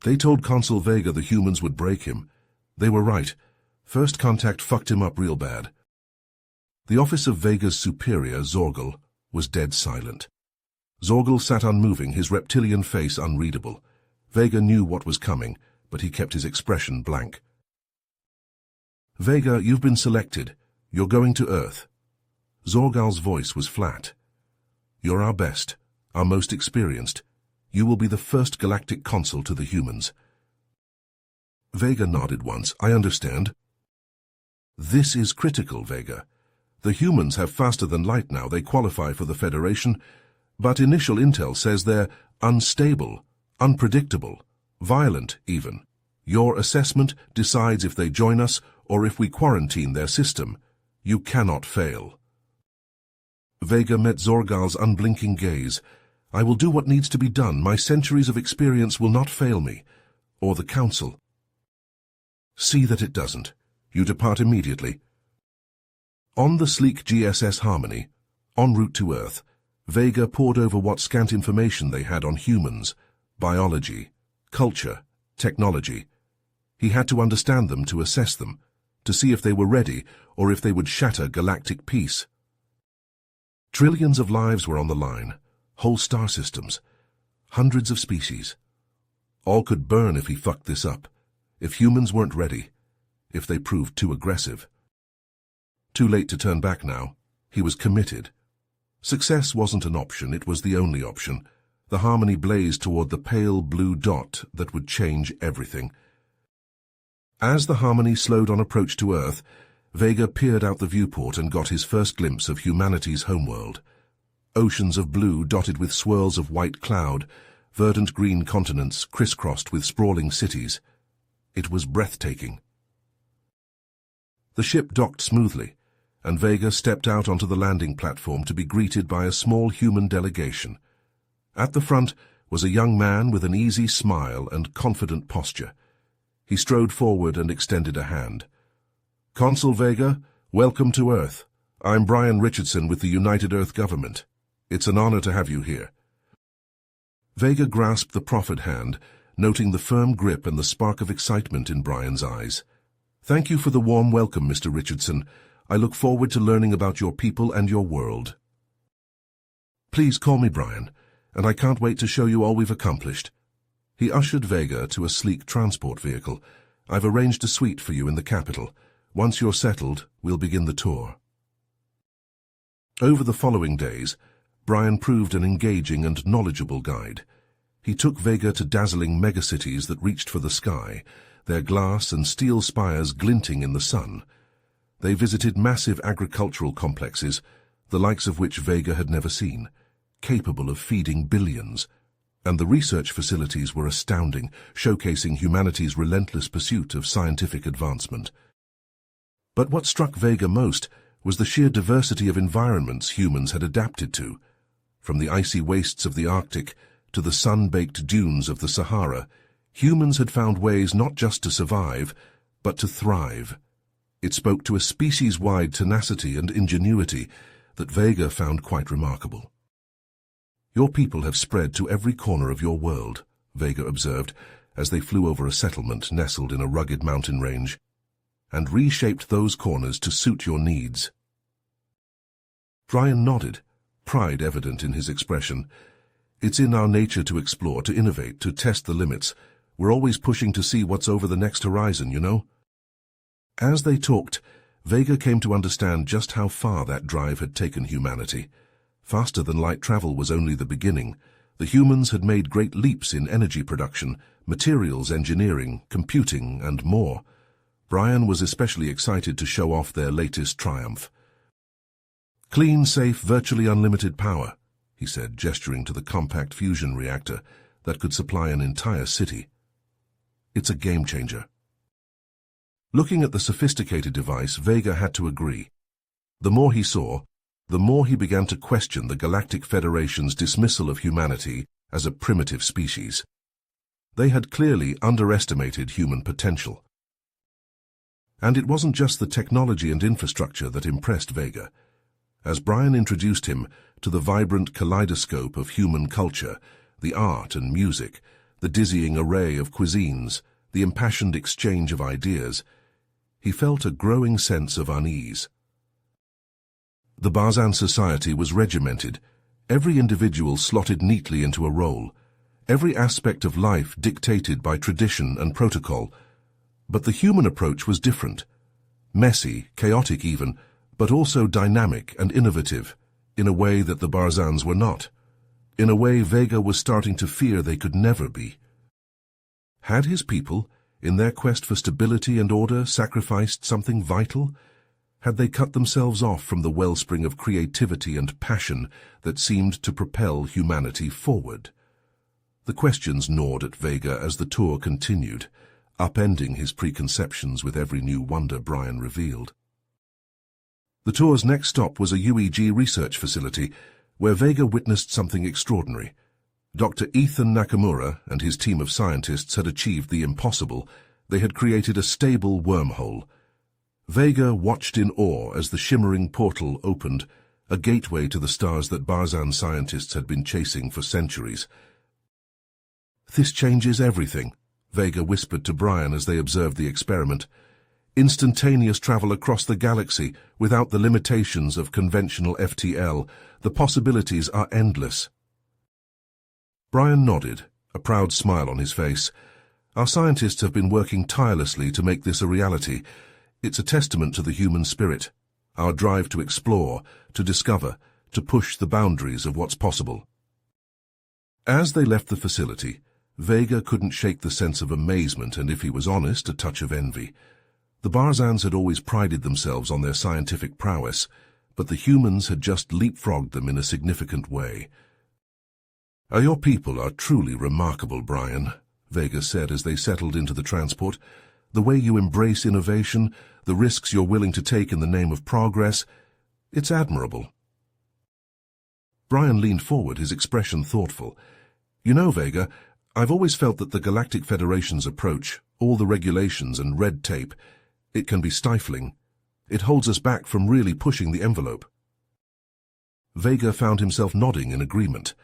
They told Consul Vega the humans would break him. They were right. First contact fucked him up real bad. The office of Vega's superior, Zorgal, was dead silent. Zorgal sat unmoving, his reptilian face unreadable. Vega knew what was coming, but he kept his expression blank. Vega, you've been selected. You're going to Earth. Zorgal's voice was flat. You're our best, our most experienced. You will be the first galactic consul to the humans. Vega nodded once. I understand. This is critical, Vega. The humans have faster than light now. They qualify for the Federation, but initial intel says they're unstable, unpredictable, violent even. Your assessment decides if they join us or if we quarantine their system. You cannot fail. Vega met Zorgal's unblinking gaze. I will do what needs to be done. My centuries of experience will not fail me, or the Council. See that it doesn't. You depart immediately. On the sleek GSS Harmony, en route to Earth, Vega pored over what scant information they had on humans, biology, culture, technology. He had to understand them to assess them, to see if they were ready or if they would shatter galactic peace. Trillions of lives were on the line, whole star systems, hundreds of species. All could burn if he fucked this up, if humans weren't ready, if they proved too aggressive. Too late to turn back now. He was committed. Success wasn't an option, it was the only option. The Harmony blazed toward the pale blue dot that would change everything. As the Harmony slowed on approach to Earth, Vega peered out the viewport and got his first glimpse of humanity's homeworld. Oceans of blue dotted with swirls of white cloud, verdant green continents crisscrossed with sprawling cities. It was breathtaking. The ship docked smoothly, and Vega stepped out onto the landing platform to be greeted by a small human delegation. At the front was a young man with an easy smile and confident posture. He strode forward and extended a hand. Consul Vega, welcome to Earth. I'm Brian Richardson with the United Earth Government. It's an honor to have you here. Vega grasped the proffered hand, noting the firm grip and the spark of excitement in Brian's eyes. Thank you for the warm welcome, Mr. Richardson. I look forward to learning about your people and your world. Please call me Brian, and I can't wait to show you all we've accomplished. He ushered Vega to a sleek transport vehicle. I've arranged a suite for you in the capital. Once you're settled, we'll begin the tour. Over the following days, Brian proved an engaging and knowledgeable guide. He took Vega to dazzling megacities that reached for the sky, their glass and steel spires glinting in the sun. They visited massive agricultural complexes, the likes of which Vega had never seen, capable of feeding billions. And the research facilities were astounding, showcasing humanity's relentless pursuit of scientific advancement. But what struck Vega most was the sheer diversity of environments humans had adapted to. From the icy wastes of the Arctic to the sun-baked dunes of the Sahara, humans had found ways not just to survive, but to thrive. It spoke to a species-wide tenacity and ingenuity that Vega found quite remarkable. Your people have spread to every corner of your world, Vega observed, as they flew over a settlement nestled in a rugged mountain range, and reshaped those corners to suit your needs. Brian nodded, pride evident in his expression. It's in our nature to explore, to innovate, to test the limits. We're always pushing to see what's over the next horizon, you know? As they talked, Vega came to understand just how far that drive had taken humanity. Faster than light travel was only the beginning. The humans had made great leaps in energy production, materials engineering, computing, and more. Brian was especially excited to show off their latest triumph. Clean, safe, virtually unlimited power, he said, gesturing to the compact fusion reactor that could supply an entire city. It's a game-changer. Looking at the sophisticated device, Vega had to agree. The more he saw, the more he began to question the Galactic Federation's dismissal of humanity as a primitive species. They had clearly underestimated human potential. And it wasn't just the technology and infrastructure that impressed Vega. As Brian introduced him to the vibrant kaleidoscope of human culture, the art and music, the dizzying array of cuisines, the impassioned exchange of ideas, he felt a growing sense of unease. The Barzan society was regimented, every individual slotted neatly into a role, every aspect of life dictated by tradition and protocol. But the human approach was different, messy, chaotic even, but also dynamic and innovative, in a way that the Barzans were not, in a way Vega was starting to fear they could never be. Had his people, in their quest for stability and order, sacrificed something vital? Had they cut themselves off from the wellspring of creativity and passion that seemed to propel humanity forward? The questions gnawed at Vega as the tour continued, upending his preconceptions with every new wonder Brian revealed. The tour's next stop was a UEG research facility, where Vega witnessed something extraordinary. Dr. Ethan Nakamura and his team of scientists had achieved the impossible. They had created a stable wormhole. Vega watched in awe as the shimmering portal opened, a gateway to the stars that Barzan scientists had been chasing for centuries. "This changes everything," Vega whispered to Brian as they observed the experiment. "Instantaneous travel across the galaxy without the limitations of conventional FTL. The possibilities are endless." Brian nodded, a proud smile on his face. "Our scientists have been working tirelessly to make this a reality. It's a testament to the human spirit, our drive to explore, to discover, to push the boundaries of what's possible." As they left the facility, Vega couldn't shake the sense of amazement and, if he was honest, a touch of envy. The Barzans had always prided themselves on their scientific prowess, but the humans had just leapfrogged them in a significant way. "Your people are truly remarkable, Brian," Vega said as they settled into the transport. "The way you embrace innovation, the risks you're willing to take in the name of progress, it's admirable." Brian leaned forward, his expression thoughtful. "You know, Vega, I've always felt that the Galactic Federation's approach, all the regulations and red tape, it can be stifling. It holds us back from really pushing the envelope." Vega found himself nodding in agreement.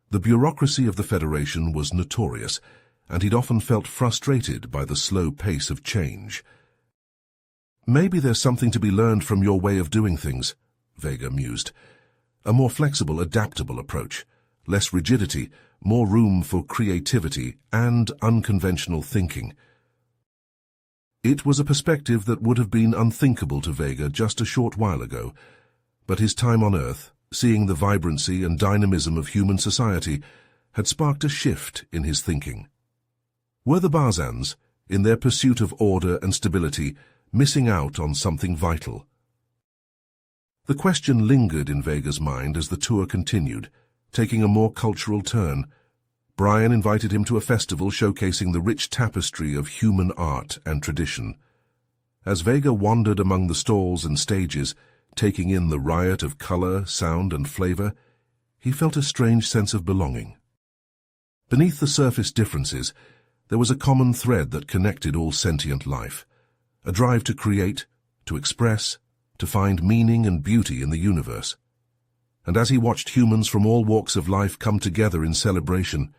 The bureaucracy of the Federation was notorious, and he'd often felt frustrated by the slow pace of change. "Maybe there's something to be learned from your way of doing things," Vega mused. "A more flexible, adaptable approach. Less rigidity, more room for creativity and unconventional thinking." It was a perspective that would have been unthinkable to Vega just a short while ago, but his time on Earth, seeing the vibrancy and dynamism of human society, had sparked a shift in his thinking. Were the Barzans, in their pursuit of order and stability, missing out on something vital? The question lingered in Vega's mind as the tour continued, taking a more cultural turn. Brian invited him to a festival showcasing the rich tapestry of human art and tradition. As Vega wandered among the stalls and stages, taking in the riot of color, sound, and flavor, he felt a strange sense of belonging. Beneath the surface differences, there was a common thread that connected all sentient life, a drive to create, to express, to find meaning and beauty in the universe. And as he watched humans from all walks of life come together in celebration,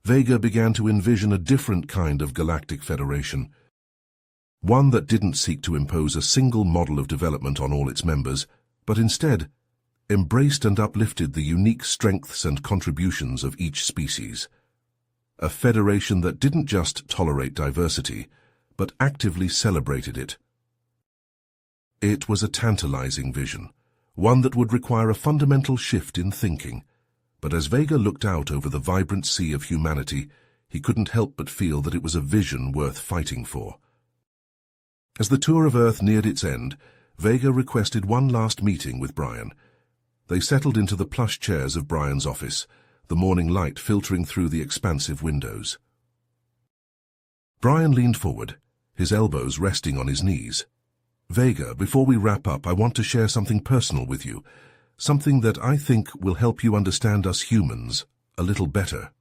Vega began to envision a different kind of Galactic Federation, one that didn't seek to impose a single model of development on all its members, but instead embraced and uplifted the unique strengths and contributions of each species. A federation that didn't just tolerate diversity, but actively celebrated it. It was a tantalizing vision, one that would require a fundamental shift in thinking. But as Vega looked out over the vibrant sea of humanity, he couldn't help but feel that it was a vision worth fighting for. As the tour of Earth neared its end, Vega requested one last meeting with Brian. They settled into the plush chairs of Brian's office, the morning light filtering through the expansive windows. Brian leaned forward, his elbows resting on his knees. "Vega, before we wrap up, I want to share something personal with you, something that I think will help you understand us humans a little better."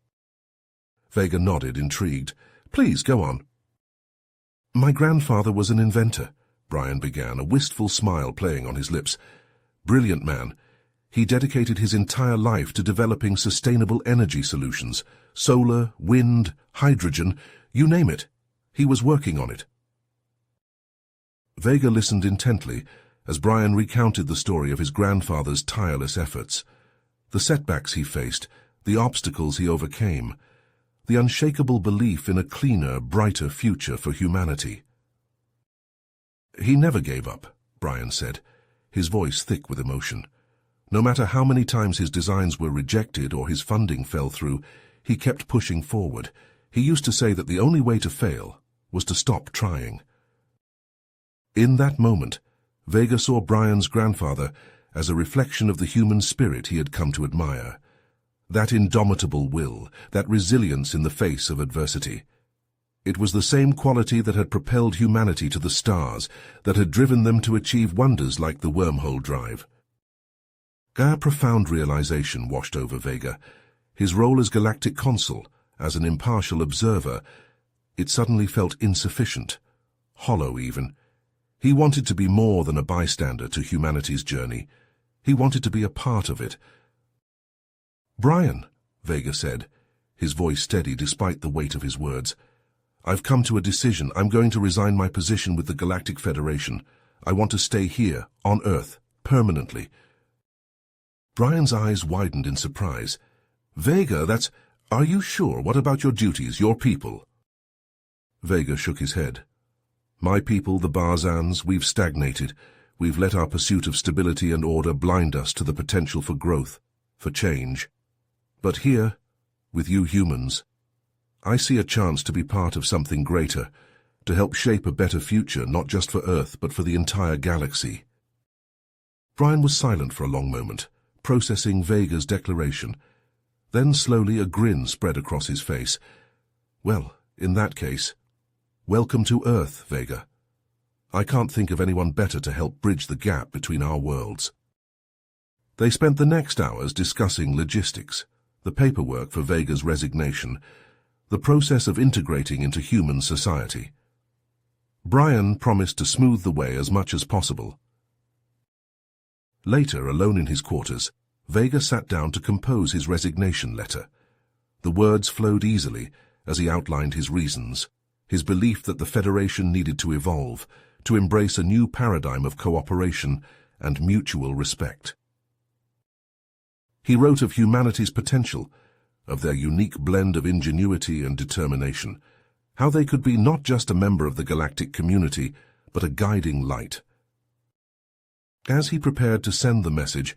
Vega nodded, intrigued. "Please, go on." "My grandfather was an inventor," Brian began, a wistful smile playing on his lips. "Brilliant man. He dedicated his entire life to developing sustainable energy solutions, solar, wind, hydrogen, you name it. He was working on it. Vega listened intently as Brian recounted the story of his grandfather's tireless efforts, the setbacks he faced, the obstacles he overcame, the unshakable belief in a cleaner, brighter future for humanity. He never gave up, Brian said, his voice thick with emotion. No matter how many times his designs were rejected or his funding fell through, he kept pushing forward. He used to say that the only way to fail was to stop trying. In that moment, Vega saw Brian's grandfather as a reflection of the human spirit he had come to admire. That indomitable will, that resilience in the face of adversity. It was the same quality that had propelled humanity to the stars, that had driven them to achieve wonders like the wormhole drive. A profound realization washed over Vega. His role as Galactic Consul, as an impartial observer, it suddenly felt insufficient, hollow even. He wanted to be more than a bystander to humanity's journey. He wanted to be a part of it. "Brian," Vega said, his voice steady despite the weight of his words, "I've come to a decision. I'm going to resign my position with the Galactic Federation. I want to stay here, on Earth, permanently." Brian's eyes widened in surprise. "Vega, are you sure? What about your duties, your people?" Vega shook his head. "My people, the Barzans, we've stagnated. We've let our pursuit of stability and order blind us to the potential for growth, for change. But here, with you humans, I see a chance to be part of something greater, to help shape a better future, not just for Earth, but for the entire galaxy." Brian was silent for a long moment, processing Vega's declaration. Then slowly a grin spread across his face. "Well, in that case, welcome to Earth, Vega. I can't think of anyone better to help bridge the gap between our worlds." They spent the next hours discussing logistics, the paperwork for Vega's resignation, the process of integrating into human society. Brian promised to smooth the way as much as possible. Later, alone in his quarters, Vega sat down to compose his resignation letter. The words flowed easily as he outlined his reasons, his belief that the Federation needed to evolve, to embrace a new paradigm of cooperation and mutual respect. He wrote of humanity's potential, of their unique blend of ingenuity and determination, how they could be not just a member of the galactic community, but a guiding light. As he prepared to send the message,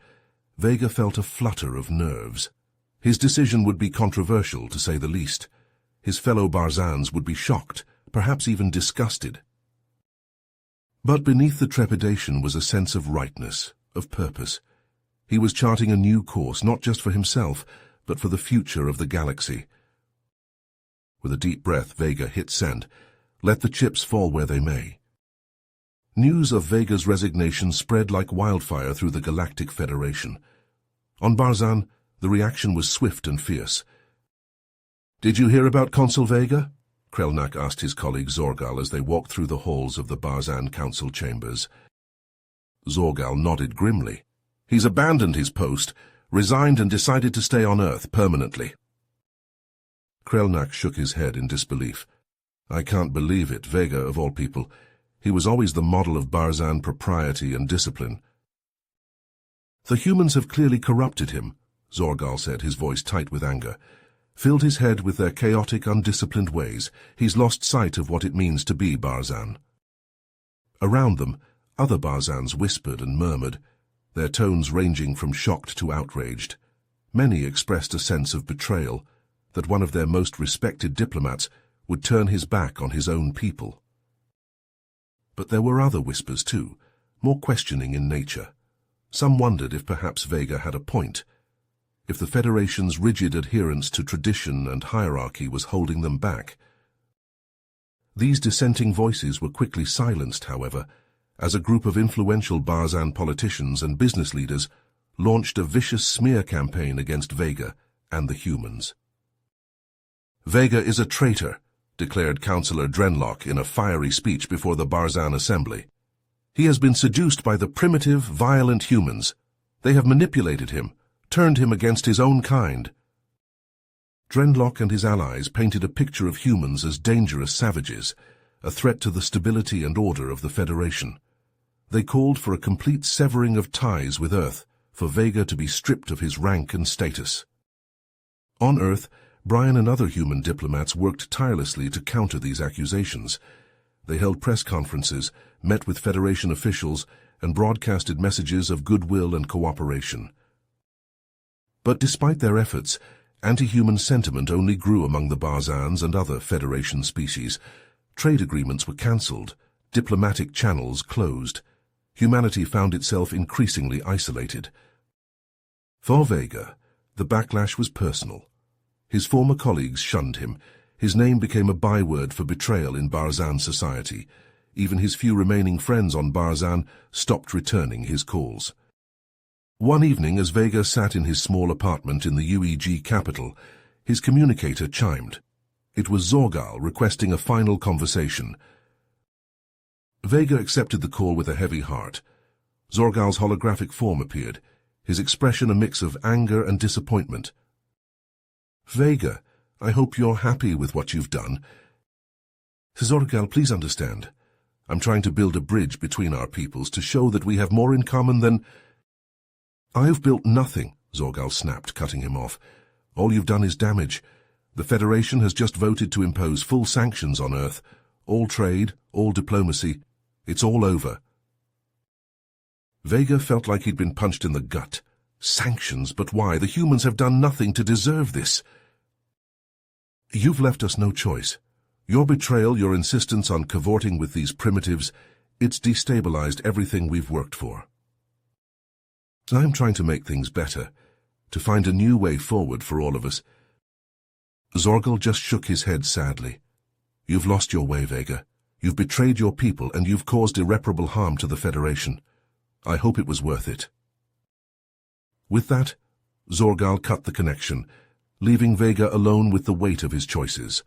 Vega felt a flutter of nerves. His decision would be controversial, to say the least. His fellow Barzans would be shocked, perhaps even disgusted. But beneath the trepidation was a sense of rightness, of purpose. He was charting a new course, not just for himself, but for the future of the galaxy. With a deep breath, Vega hit send. Let the chips fall where they may. News of Vega's resignation spread like wildfire through the Galactic Federation. On Barzan, the reaction was swift and fierce. "Did you hear about Consul Vega?" Krelnak asked his colleague Zorgal as they walked through the halls of the Barzan Council chambers. Zorgal nodded grimly. "He's abandoned his post, resigned and decided to stay on Earth permanently." Krelnak shook his head in disbelief. "I can't believe it, Vega of all people. He was always the model of Barzan propriety and discipline." "The humans have clearly corrupted him," Zorgal said, his voice tight with anger. "Filled his head with their chaotic, undisciplined ways. He's lost sight of what it means to be Barzan." Around them, other Barzans whispered and murmured, their tones ranging from shocked to outraged. Many expressed a sense of betrayal, that one of their most respected diplomats would turn his back on his own people. But there were other whispers too, more questioning in nature. Some wondered if perhaps Vega had a point, if the Federation's rigid adherence to tradition and hierarchy was holding them back. These dissenting voices were quickly silenced, however, as a group of influential Barzan politicians and business leaders launched a vicious smear campaign against Vega and the humans. "Vega is a traitor," declared Councillor Drenlock in a fiery speech before the Barzan Assembly. "He has been seduced by the primitive, violent humans. They have manipulated him, turned him against his own kind." Drenlock and his allies painted a picture of humans as dangerous savages, a threat to the stability and order of the Federation. They called for a complete severing of ties with Earth, for Vega to be stripped of his rank and status. On Earth, Brian and other human diplomats worked tirelessly to counter these accusations. They held press conferences, met with Federation officials, and broadcasted messages of goodwill and cooperation. But despite their efforts, anti-human sentiment only grew among the Barzans and other Federation species. Trade agreements were cancelled, diplomatic channels closed. Humanity found itself increasingly isolated. For Vega, the backlash was personal. His former colleagues shunned him. His name became a byword for betrayal in Barzan society. Even his few remaining friends on Barzan stopped returning his calls. One evening, as Vega sat in his small apartment in the UEG capital, his communicator chimed. It was Zorgal requesting a final conversation. Vega accepted the call with a heavy heart. Zorgal's holographic form appeared, his expression a mix of anger and disappointment. "Vega, I hope you're happy with what you've done. Zorgal, please understand. I'm trying to build a bridge between our peoples to show that we have more in common than—" "I've built nothing," Zorgal snapped, cutting him off. "All you've done is damage. The Federation has just voted to impose full sanctions on Earth. All trade, all diplomacy. It's all over." Vega felt like he'd been punched in the gut. Sanctions, but why? The humans have done nothing to deserve this. "You've left us no choice. Your betrayal, your insistence on cavorting with these primitives, it's destabilized everything we've worked for. I'm trying to make things better, to find a new way forward for all of us." Zorgal just shook his head sadly. "You've lost your way, Vega. You've betrayed your people and you've caused irreparable harm to the Federation. I hope it was worth it." With that, Zorgal cut the connection, leaving Vega alone with the weight of his choices.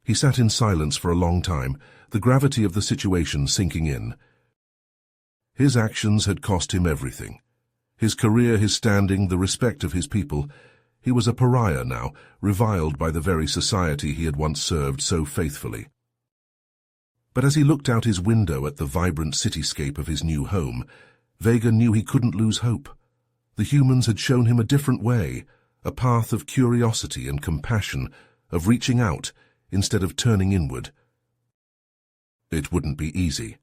He sat in silence for a long time, the gravity of the situation sinking in. His actions had cost him everything. His career, his standing, the respect of his people. He was a pariah now, reviled by the very society he had once served so faithfully. But as he looked out his window at the vibrant cityscape of his new home, Vega knew he couldn't lose hope. The humans had shown him a different way, a path of curiosity and compassion, of reaching out instead of turning inward. It wouldn't be easy.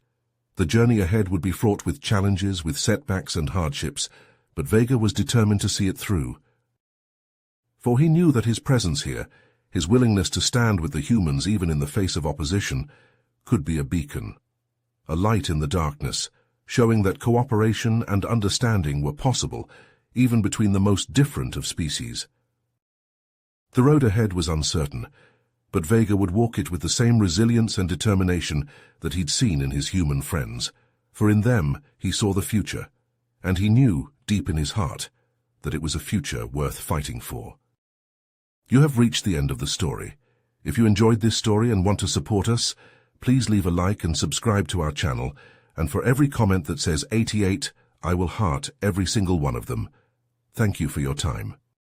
The journey ahead would be fraught with challenges, with setbacks and hardships, but Vega was determined to see it through. For he knew that his presence here, his willingness to stand with the humans even in the face of opposition, could be a beacon, a light in the darkness, showing that cooperation and understanding were possible, even between the most different of species. The road ahead was uncertain, but Vega would walk it with the same resilience and determination that he'd seen in his human friends, for in them he saw the future, and he knew, deep in his heart, that it was a future worth fighting for. You have reached the end of the story. If you enjoyed this story and want to support us, please leave a like and subscribe to our channel, and for every comment that says 88, I will heart every single one of them. Thank you for your time.